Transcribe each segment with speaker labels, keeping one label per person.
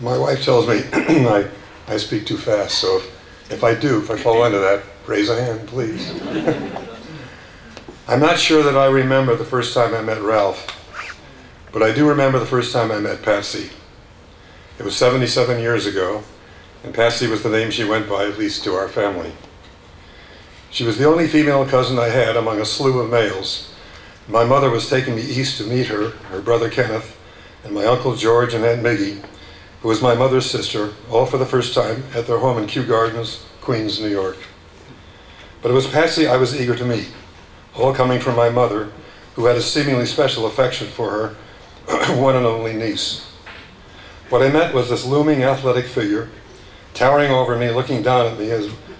Speaker 1: My wife tells me I speak too fast, so if I fall into that, raise a hand, please. I'm not sure that I remember the first time I met Ralph, but I do remember the first time I met Patsy. It was 77 years ago, and Patsy was the name she went by, at least to our family. She was the only female cousin I had among a slew of males. My mother was taking me east to meet her brother Kenneth, and my Uncle George and Aunt Miggy, who was my mother's sister, all for the first time at their home in Kew Gardens, Queens, New York. But it was Patsy I was eager to meet, all coming from my mother, who had a seemingly special affection for her one and only niece. What I met was this looming athletic figure, towering over me, looking down at me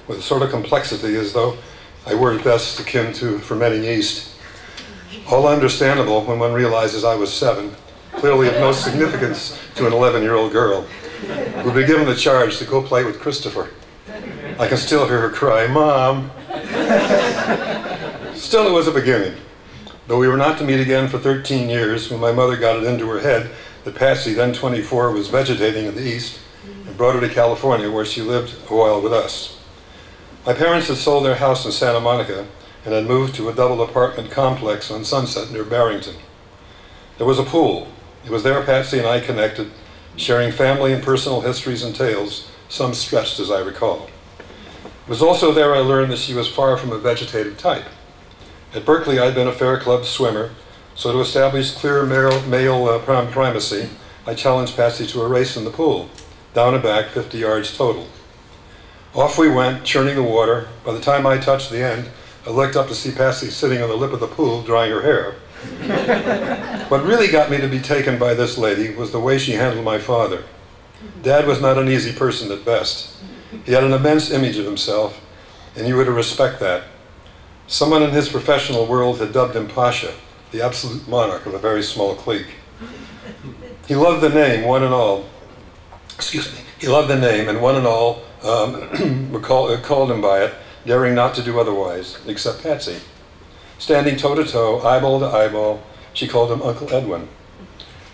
Speaker 1: with a sort of complexity as though I were at best akin to fermenting yeast. All understandable when one realizes I was 7, clearly of no significance to an 11-year-old girl, who'd be given the charge to go play with Christopher. I can still hear her cry, "Mom!" Still, it was a beginning. Though we were not to meet again for 13 years, when my mother got it into her head that Patsy, then 24, was vegetating in the East, and brought her to California, where she lived a while with us. My parents had sold their house in Santa Monica and had moved to a double apartment complex on Sunset near Barrington. There was a pool. It was there Patsy and I connected, sharing family and personal histories and tales, some stretched as I recall. It was also there I learned that she was far from a vegetative type. At Berkeley, I'd been a fair club swimmer, so to establish clear male primacy, I challenged Patsy to a race in the pool, down and back, 50 yards total. Off we went, churning the water. By the time I touched the end, I looked up to see Patsy sitting on the lip of the pool, drying her hair. What really got me to be taken by this lady was the way she handled my father. Dad was not an easy person at best. He had an immense image of himself, and you were to respect that. Someone in his professional world had dubbed him Pasha, the absolute monarch of a very small clique. He loved the name, one and all. He loved the name, and one and all called him by it, daring not to do otherwise, except Patsy. Standing toe-to-toe, eyeball to eyeball, she called him Uncle Edwin.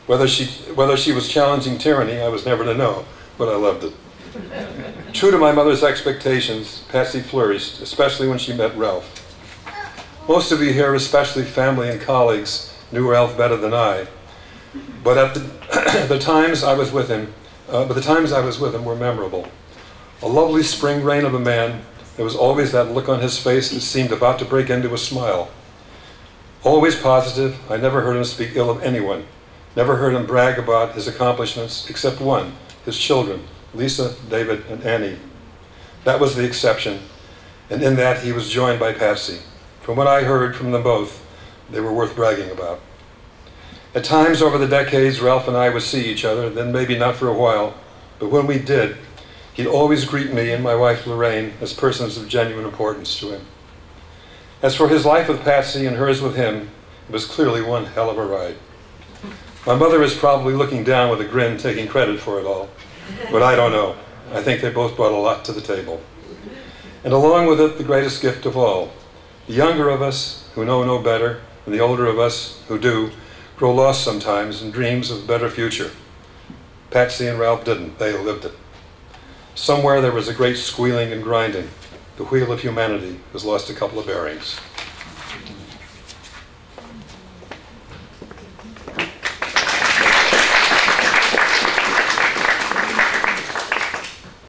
Speaker 1: Whether she was challenging tyranny, I was never to know, but I loved it. True to my mother's expectations, Patsy flourished, especially when she met Ralph. Most of you here, especially family and colleagues, knew Ralph better than I, but the times I was with him were memorable. A lovely spring rain of a man. There was always that look on his face that seemed about to break into a smile. Always positive. I never heard him speak ill of anyone. Never heard him brag about his accomplishments, except one, his children, Lisa, David, and Annie. That was the exception, and in that he was joined by Patsy. From what I heard from them both, they were worth bragging about. At times over the decades, Ralph and I would see each other, then maybe not for a while, but when we did, he'd always greet me and my wife Lorraine as persons of genuine importance to him. As for his life with Patsy and hers with him, it was clearly one hell of a ride. My mother is probably looking down with a grin, taking credit for it all, but I don't know. I think they both brought a lot to the table. And along with it, the greatest gift of all. The younger of us, who know no better, and the older of us, who do, grow lost sometimes in dreams of a better future. Patsy and Ralph didn't. They lived it. Somewhere there was a great squealing and grinding. The wheel of humanity has lost a couple of bearings.